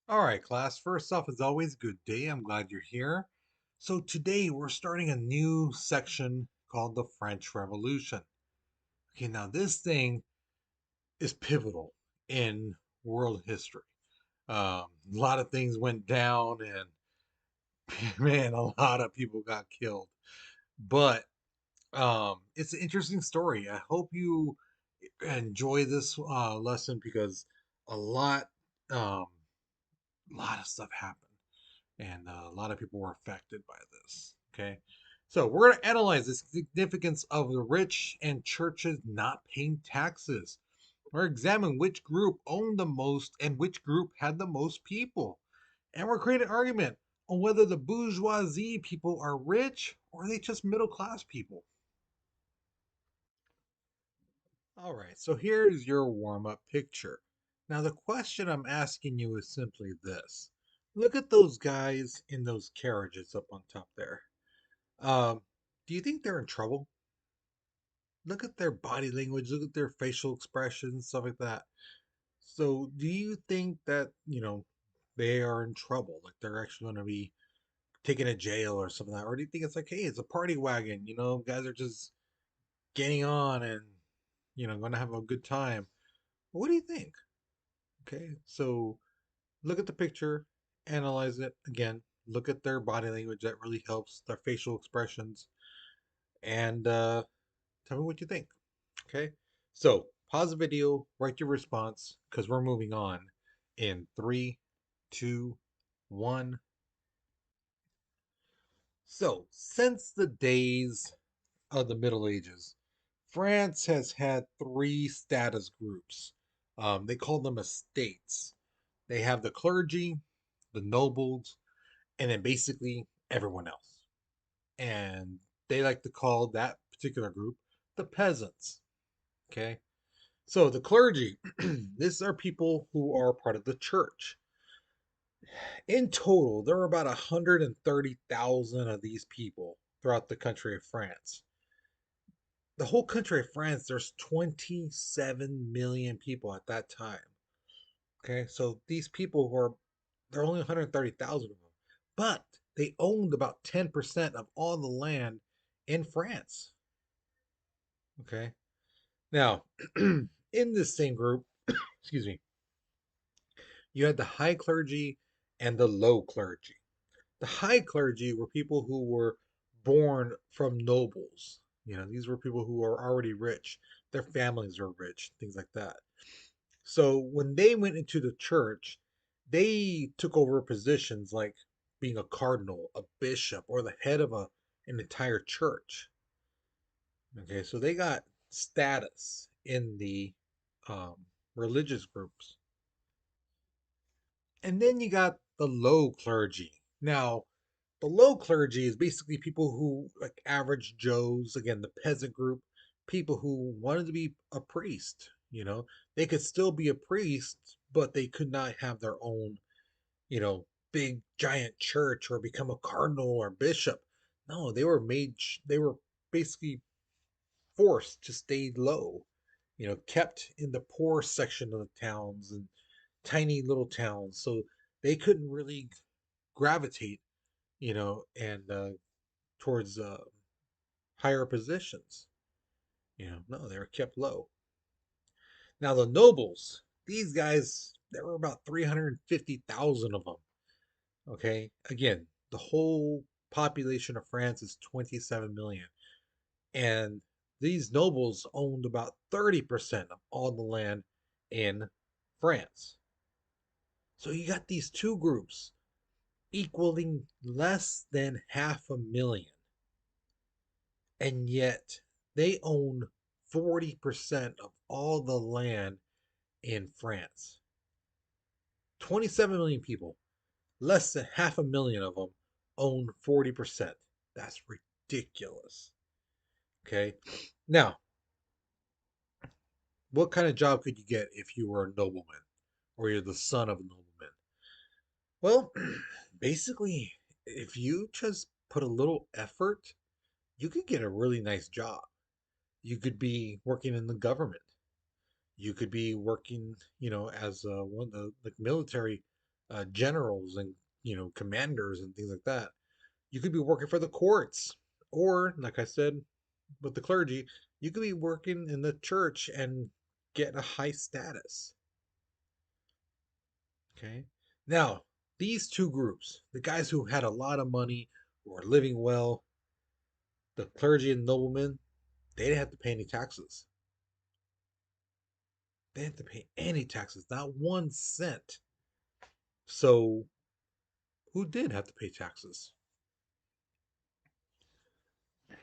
All right, class. First off, as always, good day. I'm glad you're here. So, today we're starting a new section called the French Revolution. Okay, now this thing is pivotal in world history. A lot of things went down, and man, a lot of people got killed. But it's an interesting story. I hope you enjoy this lesson because a um, lot of stuff happened. And a lot of people were affected by this. Okay, so we're going to analyze the significance of the rich and churches not paying taxes. We're examine which group owned the most and which group had the most people. And we're creating an argument on whether the bourgeoisie people are rich or are they just middle class people. All right, so here's your warm up picture. Now, the question I'm asking you is simply this. Look at those guys in those carriages up on top there. Um, do you think they're in trouble? Look at their body language, look at their facial expressions, stuff like that. So, do you think that, they are in trouble? Like they're actually going to be taken to jail or something like that? Or do you think it's like, hey, it's a party wagon, guys are just getting on and, going to have a good time? What do you think? Okay, so look at the picture, analyze it again, look at their body language, that really helps, their facial expressions, and tell me what you think. Okay. So pause the video, write your response because we're moving on in three, two, one. So, since the days of the Middle Ages, France has had three status groups. They call them estates. They have the clergy, the nobles, and then basically everyone else. And they like to call that particular group the peasants. Okay. So the clergy, these are people who are part of the church. In total, there are about 130,000 of these people throughout the country of France. The whole country of France, there's 27 million people at that time. Okay, so these people who are, there are only 130,000 of them, but they owned about 10% of all the land in France. Okay, now in this same group, excuse me, you had the high clergy and the low clergy. The high clergy were people who were born from nobles. These were people who were already rich. Their families were rich, things like that. So when they went into the church, they took over positions like being a cardinal, a bishop, or the head of an entire church. Okay, so they got status in the religious groups. And then you got the low clergy. Now, the low clergy is basically people who, like average Joes, again, the peasant group, people who wanted to be a priest. They could still be a priest, but they could not have their own, big giant church or become a cardinal or bishop. No, they were basically forced to stay low, kept in the poor section of the towns and tiny little towns. So they couldn't really gravitate, and towards higher positions. No, they were kept low. Now the nobles, these guys, there were about 350,000 of them. Okay, again, the whole population of France is 27 million, and these nobles owned about 30% of all the land in France. So you got these two groups equaling less than half a million, and yet they own 40% of all the land in France. 27 million people, less than half a million of them own 40%. That's ridiculous. Okay. Now, what kind of job could you get if you were a nobleman or you're the son of a nobleman? Well, basically, if you just put a little effort, you could get a really nice job. You could be working in the government. You could be working, as one of the like military generals and commanders and things like that. You could be working for the courts, or like I said, with the clergy, you could be working in the church and get a high status. Okay. Now, these two groups, the guys who had a lot of money, who were living well, the clergy and noblemen, they didn't have to pay any taxes. They didn't have to pay any taxes, not 1 cent. So, who did have to pay taxes?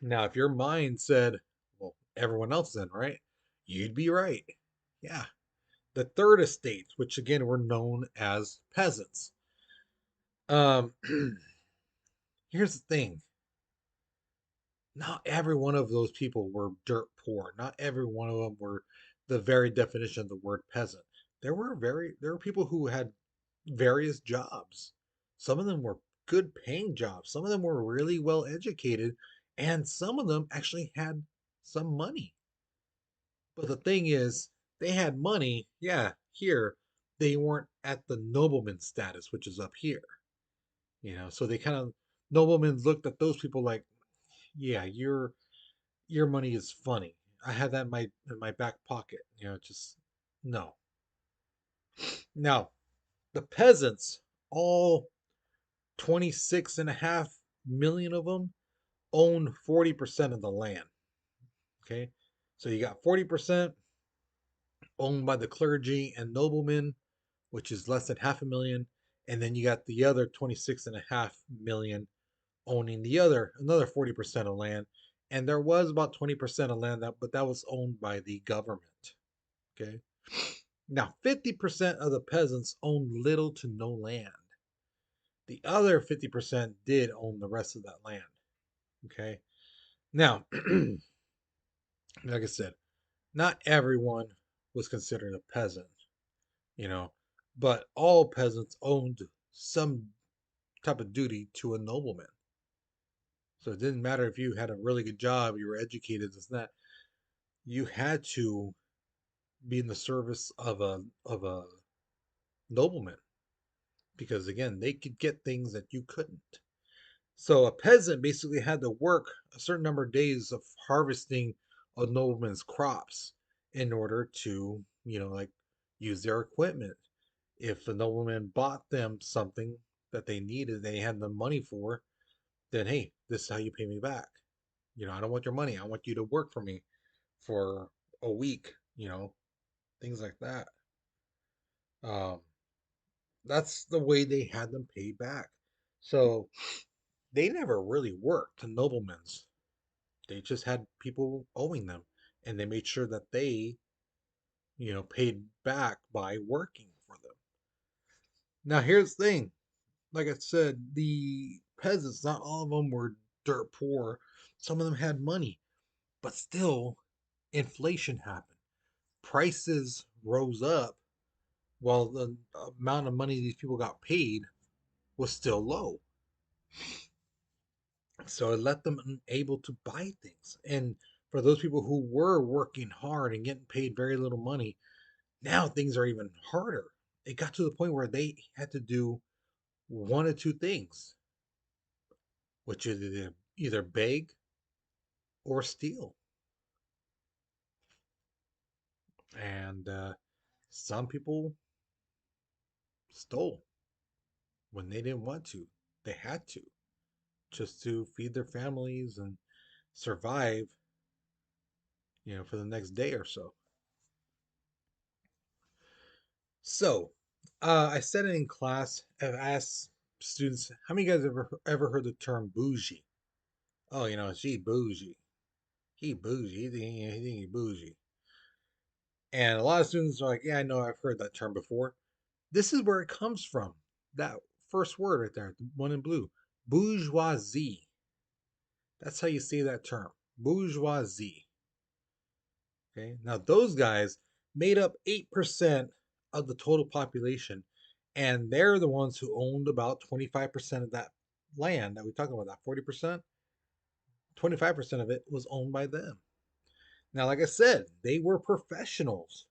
Now, if your mind said, well, everyone else then, right? You'd be right. Yeah. The third estates, which again were known as peasants. Um, here's the thing, not every one of those people were dirt poor. Not every one of them were the very definition of the word peasant. There were people who had various jobs. Some of them were good paying jobs. Some of them were really well educated, and some of them actually had some money. But the thing is, they had money, yeah, here. They weren't at the nobleman status, which is up here. So they kind of noblemen looked at those people like, yeah, your money is funny. I have that in my back pocket. Just no. Now, the peasants, all 26.5 million of them, own 40% of the land. Okay. So you got 40% owned by the clergy and noblemen, which is less than half a million. And then you got the other 26.5 million owning the another 40% of land. And there was about 20% of land but that was owned by the government. Okay. Now, 50% of the peasants owned little to no land. The other 50% did own the rest of that land. Okay. Now, like I said, not everyone was considered a peasant, you know, but all peasants owned some type of duty to a nobleman. So it didn't matter if you had a really good job, you were educated, this and that. You had to be in the service of a nobleman because again, they could get things that you couldn't. So a peasant basically had to work a certain number of days of harvesting a nobleman's crops in order to, like use their equipment. If the nobleman bought them something that they needed, they had the money for, then hey, this is how you pay me back. I don't want your money. I want you to work for me for a week, things like that. Um, that's the way they had them paid back. So they never really worked, the noblemen's. They just had people owing them, and they made sure that they, paid back by working for them. Now, here's the thing. Like I said, the peasants, not all of them were dirt poor. Some of them had money, but still, inflation happened. Prices rose up while the amount of money these people got paid was still low. So it left them unable to buy things. And for those people who were working hard and getting paid very little money, now things are even harder. It got to the point where they had to do one of two things, which is either beg or steal. And some people stole when they didn't want to. They had to just to feed their families and survive, for the next day or so. So, I said it in class. I've asked students, how many guys ever heard the term bougie? Oh, she bougie. He bougie. He think he bougie. And a lot of students are like, yeah, I know, I've heard that term before. This is where it comes from. That first word right there, the one in blue, bourgeoisie. That's how you say that term, bourgeoisie. Okay, now those guys made up 8% of the total population, and they're the ones who owned about 25% of that land that we talked about. That 40%, 25% of it was owned by them. Now, like I said, they were professionals.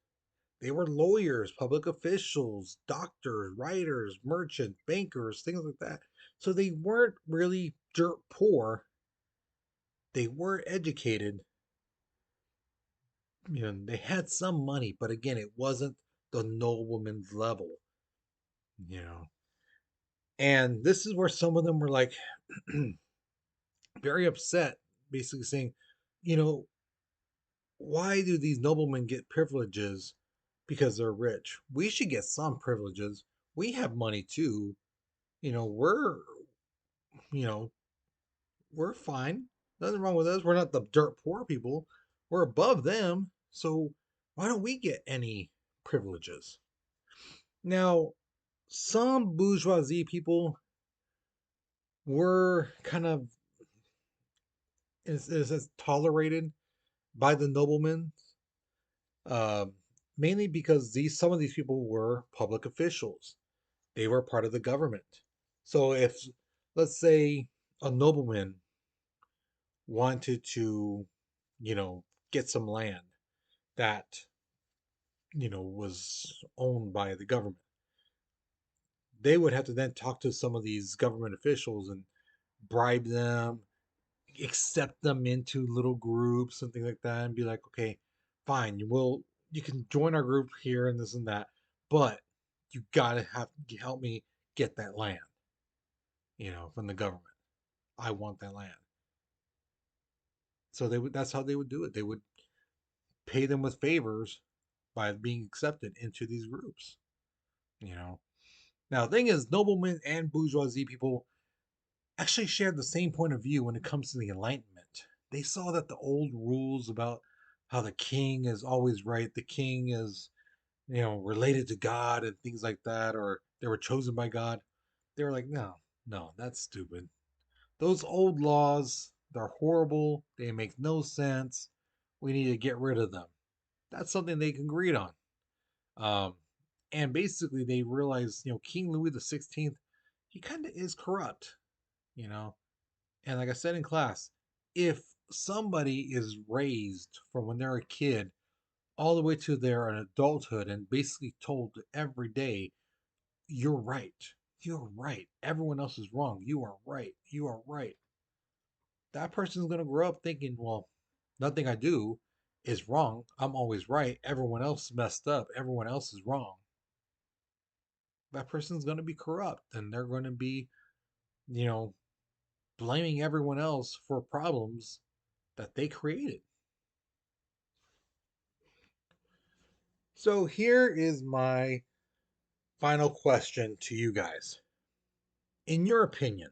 They were lawyers, public officials, doctors, writers, merchants, bankers, things like that. So they weren't really dirt poor. They were educated. They had some money, but again, it wasn't the nobleman's level. You know, and this is where some of them were like very upset, basically saying, you know, why do these noblemen get privileges because they're rich? We should get some privileges. We have money too. You know, you know, we're fine. Nothing wrong with us. We're not the dirt poor people. We're above them. So why don't we get any privileges? Now, some bourgeoisie people were kind of is tolerated by the noblemen, uh, mainly because these some of these people were public officials. They were part of the government. So if, let's say, a nobleman wanted to, you know, get some land that, was owned by the government, they would have to then talk to some of these government officials and bribe them, accept them into little groups and things like that, and be like, okay, fine, you can join our group here and this and that, but you gotta have to help me get that land, from the government. I want that land. So that's how they would do it. They would pay them with favors by being accepted into these groups. You know. Now the thing is, noblemen and bourgeoisie people actually shared the same point of view when it comes to the Enlightenment. They saw that the old rules about how the king is always right, the king is, related to God and things like that, or they were chosen by God. They were like, no, no, that's stupid. Those old laws, they're horrible. They make no sense. We need to get rid of them. That's something they agreed on. Um, and basically, they realized, King Louis XVI, he kind of is corrupt, you know. And like I said in class, if somebody is raised from when they're a kid all the way to their adulthood and basically told every day, you're right, you're right, everyone else is wrong, you are right, you are right, that person's going to grow up thinking, well, nothing I do is wrong. I'm always right. Everyone else messed up. Everyone else is wrong. That person's going to be corrupt and they're going to be, you know, blaming everyone else for problems that they created. So here is my final question to you guys. In your opinion,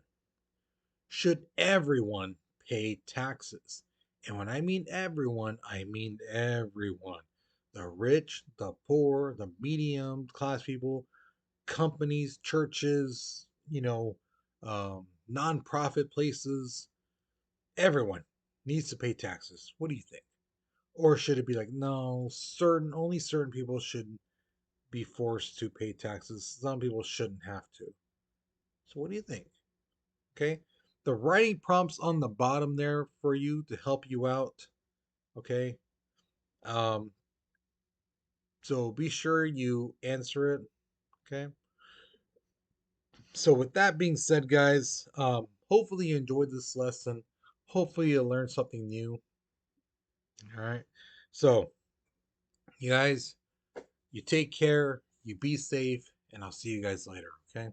should everyone pay taxes? And when I mean everyone, I mean everyone. The rich, the poor, the medium class people, companies, churches, nonprofit places, everyone needs to pay taxes. What do you think? Or should it be like, no, only certain people should be forced to pay taxes. Some people shouldn't have to. So what do you think? Okay. The writing prompts on the bottom there for you to help you out. Okay. Um, so be sure you answer it. Okay. So with that being said, guys, hopefully you enjoyed this lesson. Hopefully you learned something new. All right. So you guys, you take care, you be safe, and I'll see you guys later. Okay.